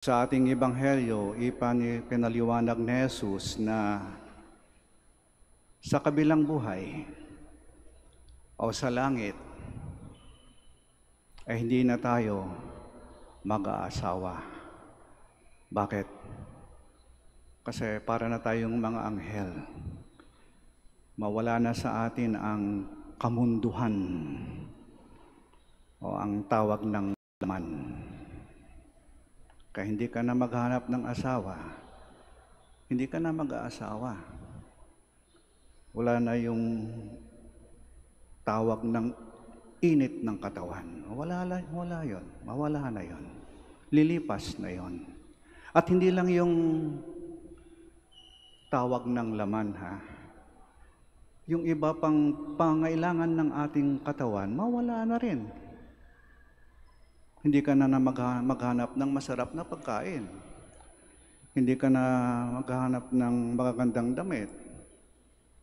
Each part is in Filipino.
Sa ating ebanghelyo, pinaliwanag ni Jesus na sa kabilang buhay o sa langit ay hindi na tayo mag-aasawa. Bakit? Kasi para na tayong mga anghel. Mawala na sa atin ang kamunduhan o ang tawag ng laman. Kaya hindi ka na maghanap ng asawa, hindi ka na mag-aasawa. Wala na yung tawag ng init ng katawan. Wala yon. Mawala na yon. Lilipas na yon. At hindi lang yung tawag ng laman, yung iba pang pangailangan ng ating katawan, mawala na rin. Hindi ka na maghanap ng masarap na pagkain. Hindi ka na maghanap ng magagandang damit.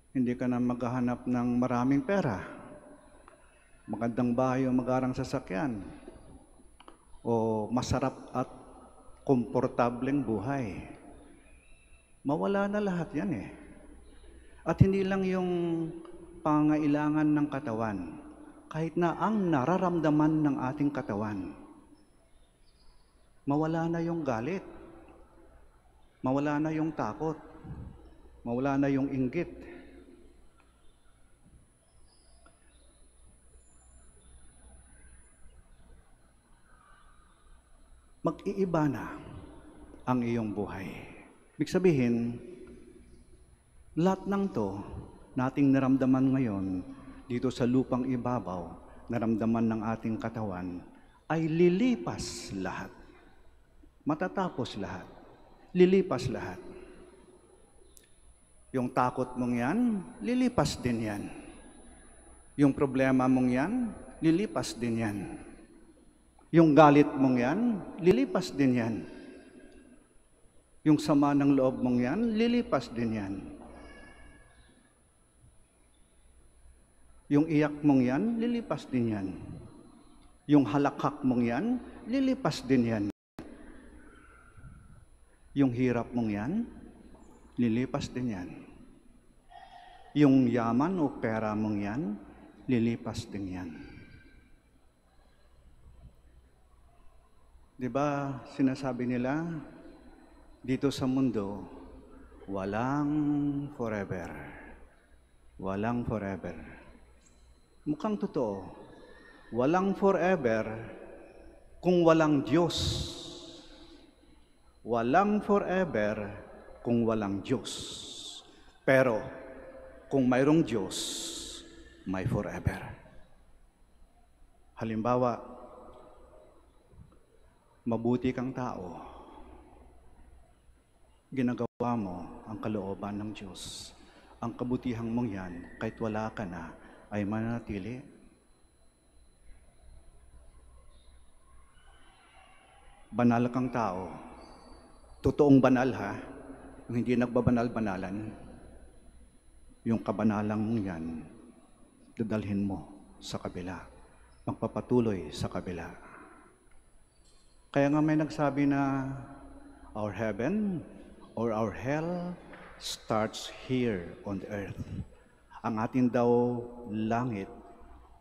Hindi ka na maghanap ng maraming pera. Magandang bahay o magarang sasakyan. O masarap at komportableng buhay. Mawala na lahat yan . At hindi lang yung pangailangan ng katawan. Kahit na ang nararamdaman ng ating katawan. Mawala na yung galit. Mawala na yung takot. Mawala na yung inggit. Mag-iiba na ang iyong buhay. Ibig sabihin, lahat ng to nating naramdaman ngayon dito sa lupang ibabaw, naramdaman ng ating katawan, ay lilipas lahat. Matatapos lahat. Lilipas lahat. Yung takot mong yan, lilipas din yan. Yung problema mong yan, lilipas din yan. Yung galit mong yan, lilipas din yan. Yung sama ng loob mong yan, lilipas din yan. Yung iyak mong yan, lilipas din yan. Yung halakhak mong yan, lilipas din yan. Yung hirap mong yan, lilipas din yan. Yung yaman o pera mong yan, lilipas din yan. Diba sinasabi nila, dito sa mundo, walang forever. Walang forever. Mukhang totoo. Walang forever kung walang Diyos. Walang forever kung walang Diyos. Pero kung mayroong Diyos, may forever. Halimbawa, mabuti kang tao. Ginagawa mo ang kalooban ng Diyos. Ang kabutihang mong yan, kahit wala ka na, ay mananatili. Banal kang tao. Totoong banal yung hindi nagbabanal-banalan. Yung kabanalang mong yan, dadalhin mo sa kabila. Magpapatuloy sa kabila. Kaya nga may nagsabi na, our heaven or our hell starts here on the earth. Ang atin daw langit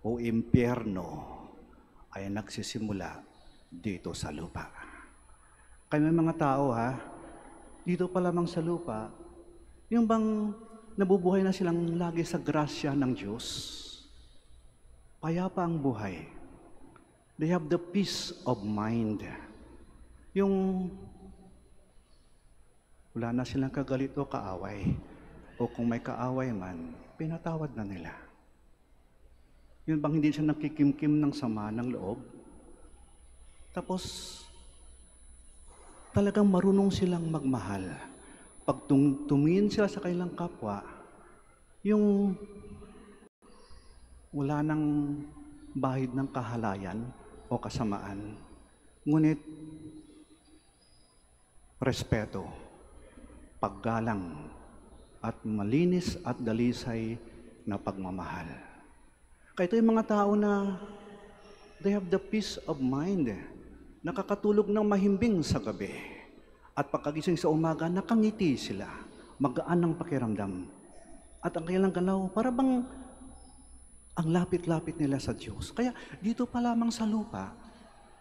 o impyerno ay nagsisimula dito sa lupa. Kaya may mga tao dito pa lamang sa lupa, yung bang nabubuhay na silang lagi sa grasya ng Diyos. Payapa ang buhay. They have the peace of mind. Yung wala na silang kagalit o kaaway. O kung may kaaway man, pinatawad na nila. Yun bang hindi siya nakikimkim ng sama ng loob? Tapos, talagang marunong silang magmahal. Pag tumingin sila sa kanilang kapwa, yung wala nang bahid ng kahalayan o kasamaan. Ngunit, respeto, paggalang, at malinis at dalisay na pagmamahal. Kaya ito yung mga tao na they have the peace of mind. nakakatulog ng mahimbing sa gabi, at pagkagising sa umaga, nakangiti sila, magaan ang pakiramdam. At ang kanilang galaw, para bang ang lapit-lapit nila sa Diyos. Kaya dito pa lamang sa lupa,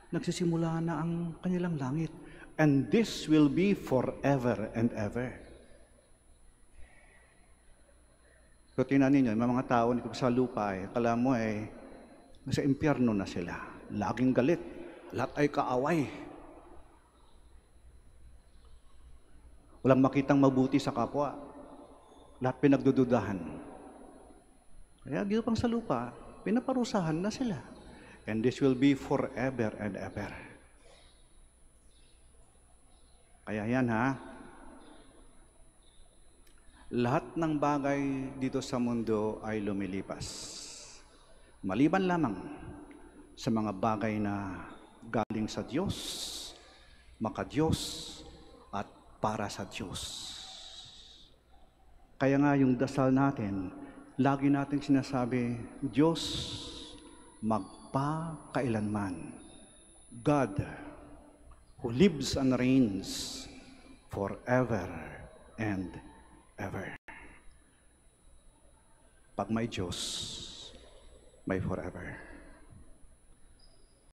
nagsisimula na ang kanilang langit. And this will be forever and ever. So tingnan ninyo, may mga tao dito sa lupa, kala mo nasa impyerno na sila. Laging galit. Lahat ay kaaway. Walang makitang mabuti sa kapwa. Lahat pinagdududahan. Kaya dito pang sa lupa, pinaparusahan na sila. And this will be forever and ever. Kaya yan ha, lahat ng bagay dito sa mundo ay lumilipas. Maliban lamang sa mga bagay na galing sa Diyos, maka-Diyos, at para sa Diyos. Kaya nga yung dasal natin, lagi natin sinasabi, Diyos magpakailanman. God who lives and reigns forever and ever. Pag may Diyos, may forever.